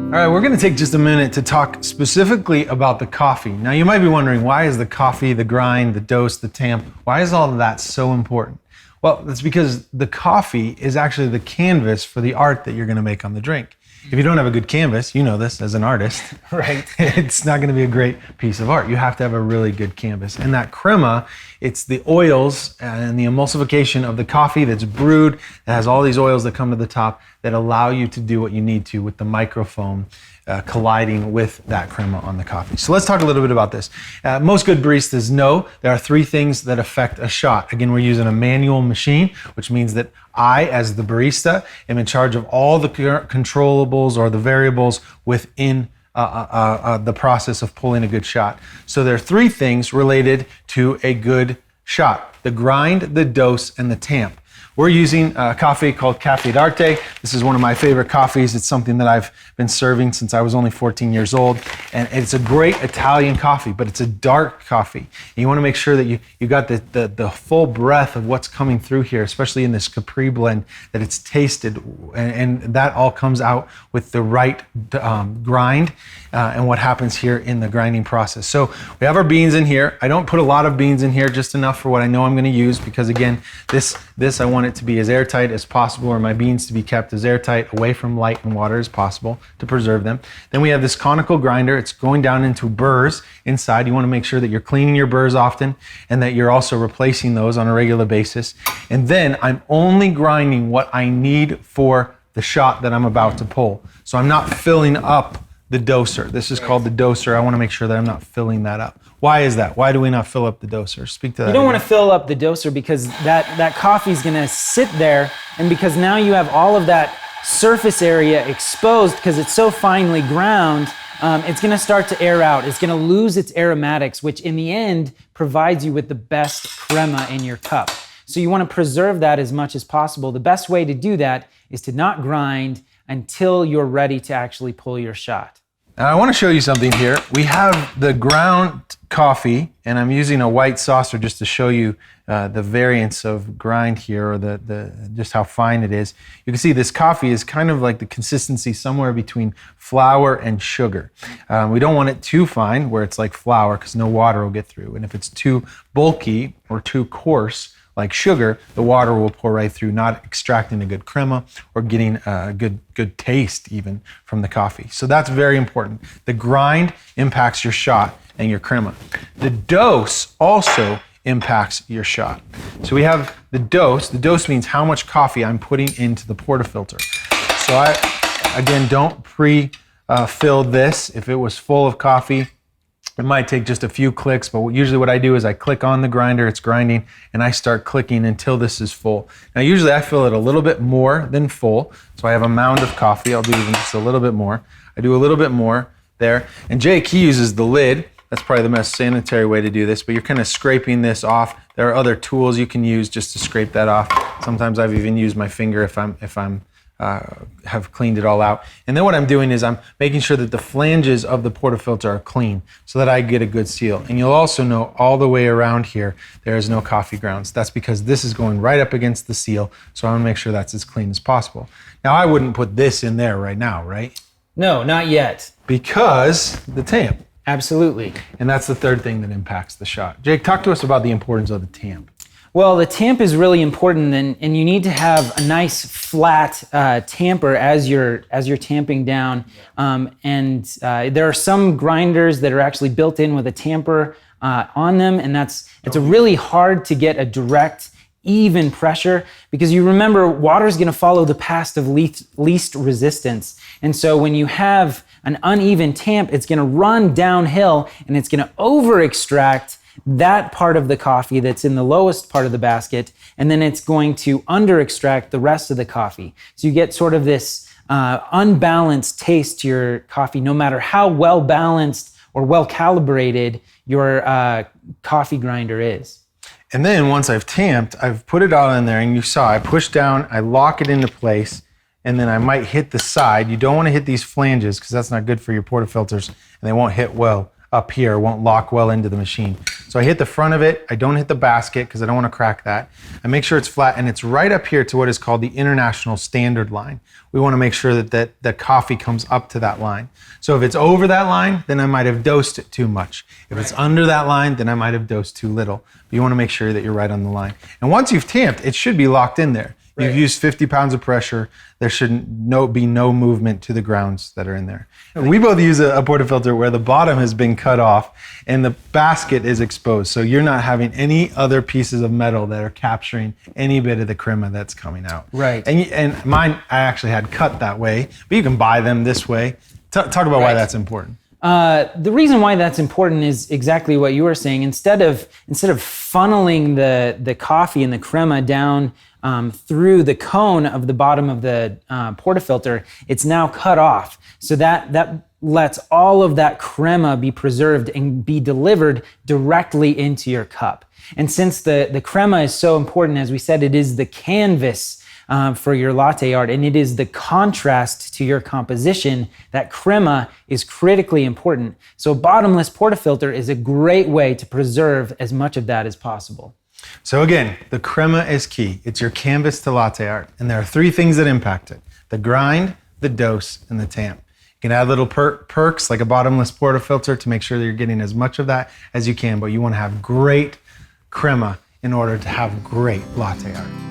All right, we're gonna take just a minute to talk specifically about the coffee. Now you might be wondering, why is the coffee, the grind, the dose, the tamp, why is all of that so important? Well, that's because the coffee is actually the canvas for the art that you're gonna make on the drink. If you don't have a good canvas, you know this as an artist, right? It's not gonna be a great piece of art. You have to have a really good canvas. And that crema, it's the oils and the emulsification of the coffee that's brewed. It has all these oils that come to the top that allow you to do what you need to with the microfoam colliding with that crema on the coffee. So let's talk a little bit about this. Most good baristas know there are three things that affect a shot. Again, we're using a manual machine, which means that I, as the barista, am in charge of all the controllables or the variables within the process of pulling a good shot. So there are three things related to a good shot: the grind, the dose, and the tamp. We're using a coffee called Latte Art. This is one of my favorite coffees. It's something that I've been serving since I was only 14 years old. And it's a great Italian coffee, but it's a dark coffee. And you want to make sure that you got the full breadth of what's coming through here, especially in this Capri blend, that it's tasted. And that all comes out with the right grind and what happens here in the grinding process. So we have our beans in here. I don't put a lot of beans in here, just enough for what I know I'm going to use, because again, this I want it to be as airtight as possible, or my beans to be kept as airtight away from light and water as possible to preserve them. Then we have this conical grinder. It's going down into burrs inside. You want to make sure that you're cleaning your burrs often and that you're also replacing those on a regular basis. And then I'm only grinding what I need for the shot that I'm about to pull. So I'm not filling up the doser. This is called the doser. I want to make sure that I'm not filling that up. Why is that? Why do we not fill up the doser? Speak to that. You don't want to fill up the doser because that coffee is going to sit there, and because now you have all of that surface area exposed because it's so finely ground, it's going to start to air out. It's going to lose its aromatics, which in the end provides you with the best crema in your cup. So you want to preserve that as much as possible. The best way to do that is to not grind until you're ready to actually pull your shot. Now I want to show you something here. We have the ground coffee, and I'm using a white saucer just to show you the variance of grind here, or the just how fine it is. You can see this coffee is kind of like the consistency somewhere between flour and sugar. We don't want it too fine where it's like flour, because no water will get through. And if it's too bulky or too coarse, like sugar, the water will pour right through, not extracting a good crema or getting a good taste even from the coffee. So that's very important. The grind impacts your shot and your crema. The dose also impacts your shot. So we have the dose. The dose means how much coffee I'm putting into the portafilter. So I, again, don't pre-fill this. If it was full of coffee, it might take just a few clicks, but usually what I do is I click on the grinder, it's grinding, and I start clicking until this is full. Now usually I fill it a little bit more than full, so I have a mound of coffee. I'll do even just a little bit more. I do a little bit more there. And Jake, he uses the lid. That's probably the most sanitary way to do this, but you're kind of scraping this off. There are other tools you can use just to scrape that off. Sometimes I've even used my finger if I'm have cleaned it all out. And then what I'm doing is I'm making sure that the flanges of the portafilter are clean so that I get a good seal. And you'll also know all the way around here, there is no coffee grounds. That's because this is going right up against the seal. So I want to make sure that's as clean as possible. Now I wouldn't put this in there right now, right? No, not yet. Because the tamp. Absolutely. And that's the third thing that impacts the shot. Jake, talk to us about the importance of the tamp. Well, the tamp is really important, and you need to have a nice flat tamper as you're tamping down. There are some grinders that are actually built in with a tamper on them, and it's really hard to get a direct, even pressure, because you remember water is going to follow the path of least resistance. And so when you have an uneven tamp, it's going to run downhill and it's going to over extract that part of the coffee that's in the lowest part of the basket, and then it's going to under extract the rest of the coffee. So you get sort of this unbalanced taste to your coffee, no matter how well balanced or well calibrated your coffee grinder is. And then once I've tamped, I've put it all in there, and you saw I push down, I lock it into place, and then I might hit the side. You don't want to hit these flanges because that's not good for your portafilters, and they won't hit well up here. It won't lock well into the machine. So I hit the front of it. I don't hit the basket because I don't want to crack that. I make sure it's flat, and it's right up here to what is called the international standard line. We want to make sure that the coffee comes up to that line. So if it's over that line, then I might have dosed it too much. If it's under that line, then I might have dosed too little. But you want to make sure that you're right on the line. And once you've tamped, it should be locked in there. You've used 50 pounds of pressure. There should be no movement to the grounds that are in there. We both use a portafilter where the bottom has been cut off and the basket is exposed. So you're not having any other pieces of metal that are capturing any bit of the crema that's coming out. Right. And mine, I actually had cut that way, but you can buy them this way. Talk about why that's important. The reason why that's important is exactly what you were saying. Instead of funneling the coffee and the crema down through the cone of the bottom of the portafilter, it's now cut off. So that lets all of that crema be preserved and be delivered directly into your cup. And since the crema is so important, as we said, it is the canvas for your latte art, and it is the contrast to your composition. That crema is critically important. So a bottomless portafilter is a great way to preserve as much of that as possible. So again, the crema is key. It's your canvas to latte art. And there are three things that impact it: the grind, the dose, and the tamp. You can add little perks like a bottomless portafilter to make sure that you're getting as much of that as you can, but you want to have great crema in order to have great latte art.